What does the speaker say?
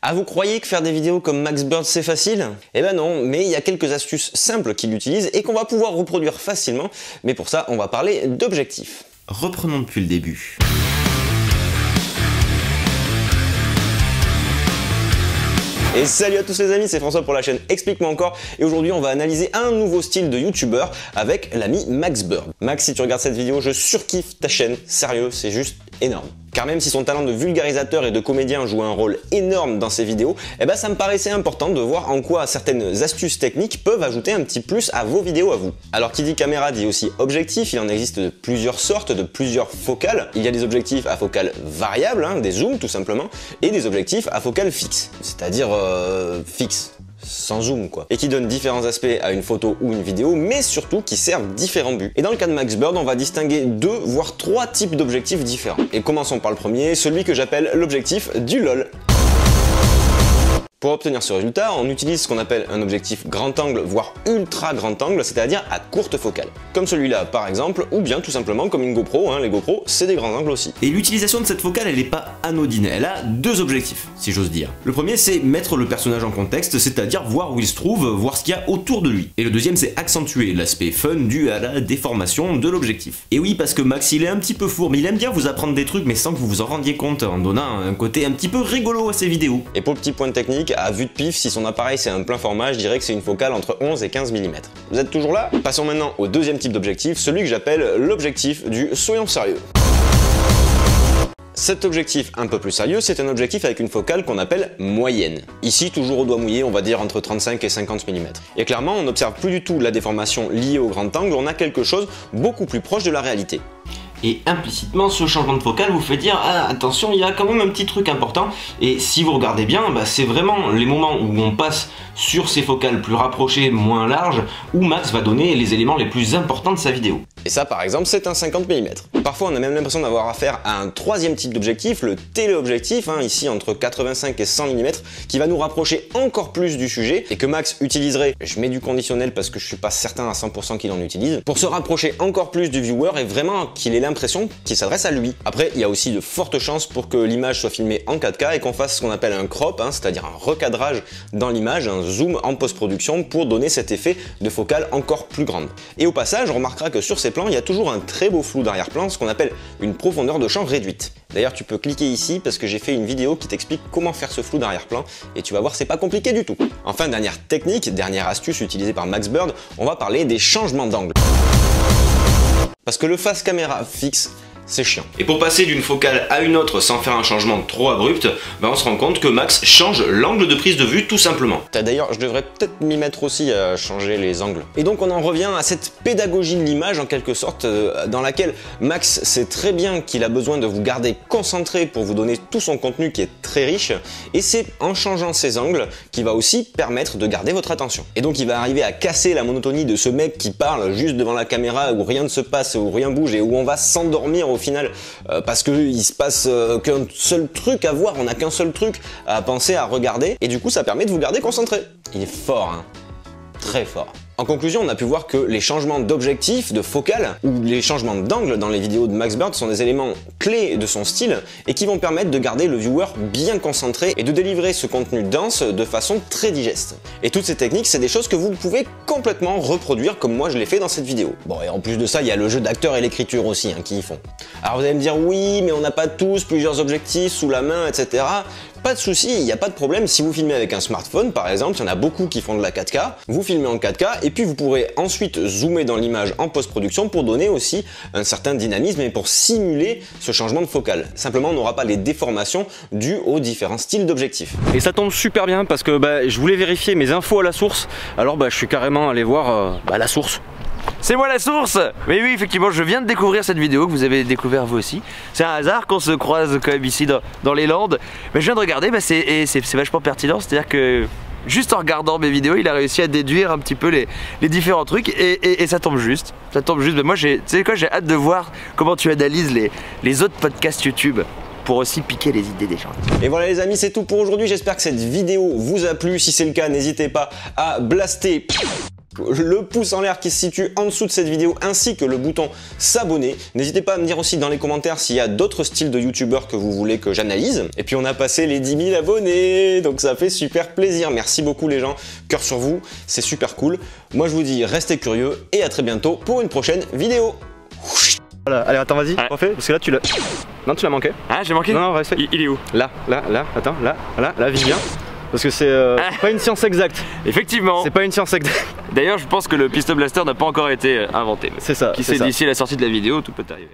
Ah, vous croyez que faire des vidéos comme Max Bird c'est facile? Eh ben non, mais il y a quelques astuces simples qu'il utilise et qu'on va pouvoir reproduire facilement, mais pour ça on va parler d'objectifs. Reprenons depuis le début. Et salut à tous les amis, c'est François pour la chaîne Explique-moi encore et aujourd'hui on va analyser un nouveau style de youtubeur avec l'ami Max Bird. Max, si tu regardes cette vidéo, je surkiffe ta chaîne, sérieux, c'est juste énorme. Car même si son talent de vulgarisateur et de comédien joue un rôle énorme dans ses vidéos, eh ben ça me paraissait important de voir en quoi certaines astuces techniques peuvent ajouter un petit plus à vos vidéos à vous. Alors qui dit caméra dit aussi objectif, il en existe de plusieurs sortes, de plusieurs focales. Il y a des objectifs à focale variable, des zooms tout simplement, et des objectifs à focale fixe, c'est-à-dire fixe. Sans zoom quoi, et qui donne différents aspects à une photo ou une vidéo, mais surtout qui servent différents buts. Et dans le cas de Max Bird, on va distinguer 2 voire 3 types d'objectifs différents. Et commençons par le premier, celui que j'appelle l'objectif du LOL. Pour obtenir ce résultat, on utilise ce qu'on appelle un objectif grand angle, voire ultra grand angle, c'est-à-dire à courte focale. Comme celui-là par exemple, ou bien tout simplement comme une GoPro, les GoPro c'est des grands angles aussi. Et l'utilisation de cette focale elle n'est pas anodine, elle a 2 objectifs, si j'ose dire. Le premier c'est mettre le personnage en contexte, c'est-à-dire voir où il se trouve, voir ce qu'il y a autour de lui. Et le deuxième c'est accentuer l'aspect fun dû à la déformation de l'objectif. Et oui, parce que Max il est un petit peu fourbe, mais il aime bien vous apprendre des trucs mais sans que vous vous en rendiez compte, en donnant un côté un petit peu rigolo à ses vidéos. Et pour le petit point de technique, à vue de pif, si son appareil c'est un plein format, je dirais que c'est une focale entre 11 et 15 mm. Vous êtes toujours là? Passons maintenant au deuxième type d'objectif, celui que j'appelle l'objectif du soyons sérieux. Cet objectif un peu plus sérieux, c'est un objectif avec une focale qu'on appelle moyenne. Ici, toujours au doigt mouillé, on va dire entre 35 et 50 mm. Et clairement, on n'observe plus du tout la déformation liée au grand angle, on a quelque chose beaucoup plus proche de la réalité. Et implicitement, ce changement de focale vous fait dire « Ah, attention, il y a quand même un petit truc important ». Et si vous regardez bien, c'est vraiment les moments où on passe sur ces focales plus rapprochées, moins larges, où Max va donner les éléments les plus importants de sa vidéo. Et ça, par exemple, c'est un 50 mm. Parfois, on a même l'impression d'avoir affaire à un troisième type d'objectif, le téléobjectif, ici entre 85 et 100 mm, qui va nous rapprocher encore plus du sujet et que Max utiliserait, je mets du conditionnel parce que je suis pas certain à 100% qu'il en utilise, pour se rapprocher encore plus du viewer et vraiment qu'il ait l'impression qu'il s'adresse à lui. Après, il y a aussi de fortes chances pour que l'image soit filmée en 4K et qu'on fasse ce qu'on appelle un crop, c'est-à-dire un recadrage dans l'image, un zoom en post-production pour donner cet effet de focale encore plus grande. Et au passage, on remarquera que sur ces plans, il y a toujours un très beau flou d'arrière-plan, ce qu'on appelle une profondeur de champ réduite. D'ailleurs, tu peux cliquer ici parce que j'ai fait une vidéo qui t'explique comment faire ce flou d'arrière-plan et tu vas voir, c'est pas compliqué du tout. Enfin, dernière technique, dernière astuce utilisée par Max Bird, on va parler des changements d'angle. Parce que le face caméra fixe, c'est chiant. Et pour passer d'une focale à une autre sans faire un changement trop abrupt, on se rend compte que Max change l'angle de prise de vue tout simplement. D'ailleurs, je devrais peut-être m'y mettre aussi à changer les angles. Et donc on en revient à cette pédagogie de l'image en quelque sorte, dans laquelle Max sait très bien qu'il a besoin de vous garder concentré pour vous donner tout son contenu qui est très riche, et c'est en changeant ses angles qu'il va aussi permettre de garder votre attention. Et donc il va arriver à casser la monotonie de ce mec qui parle juste devant la caméra où rien ne se passe, où rien bouge et où on va s'endormir au final parce qu'il se passe qu'un seul truc à voir, on n'a qu'un seul truc à penser, à regarder, et du coup ça permet de vous garder concentré. Il est fort, très fort. En conclusion, on a pu voir que les changements d'objectif, de focale, ou les changements d'angle dans les vidéos de Max Bird sont des éléments clés de son style et qui vont permettre de garder le viewer bien concentré et de délivrer ce contenu dense de façon très digeste. Et toutes ces techniques, c'est des choses que vous pouvez complètement reproduire comme moi je l'ai fait dans cette vidéo. Bon, et en plus de ça, il y a le jeu d'acteur et l'écriture aussi qui y font. Alors vous allez me dire, oui, mais on n'a pas tous plusieurs objectifs sous la main, etc. Pas de souci, il n'y a pas de problème. Si vous filmez avec un smartphone, par exemple, il y en a beaucoup qui font de la 4K, vous filmez en 4K et puis vous pourrez ensuite zoomer dans l'image en post-production pour donner aussi un certain dynamisme et pour simuler ce changement de focale. Simplement, on n'aura pas les déformations dues aux différents styles d'objectifs. Et ça tombe super bien parce que je voulais vérifier mes infos à la source, alors je suis carrément allé voir la source. C'est moi la source! Mais oui, effectivement, je viens de découvrir cette vidéo que vous avez découvert vous aussi. C'est un hasard qu'on se croise quand même ici dans les Landes. Mais je viens de regarder, c'est vachement pertinent, c'est-à-dire que juste en regardant mes vidéos, il a réussi à déduire un petit peu les différents trucs et ça tombe juste. Ça tombe juste. Moi, tu sais quoi, j'ai hâte de voir comment tu analyses les autres podcasts YouTube pour aussi piquer les idées des gens. Et voilà les amis, c'est tout pour aujourd'hui. J'espère que cette vidéo vous a plu. Si c'est le cas, n'hésitez pas à blaster le pouce en l'air qui se situe en dessous de cette vidéo ainsi que le bouton s'abonner. N'hésitez pas à me dire aussi dans les commentaires s'il y a d'autres styles de youtubeurs que vous voulez que j'analyse. Et puis on a passé les 10 000 abonnés, donc ça fait super plaisir. Merci beaucoup les gens, cœur sur vous, c'est super cool. Moi je vous dis restez curieux et à très bientôt pour une prochaine vidéo. Voilà, allez attends vas-y, refais, parce que là tu l'as... Non tu l'as manqué. Ah j'ai manqué? Non, reste. Il est où? Là, attends, là, vise bien. Parce que c'est pas une science exacte. Effectivement. C'est pas une science exacte. D'ailleurs je pense que le Pistol Blaster n'a pas encore été inventé. C'est ça. Qui sait, d'ici la sortie de la vidéo, tout peut arriver.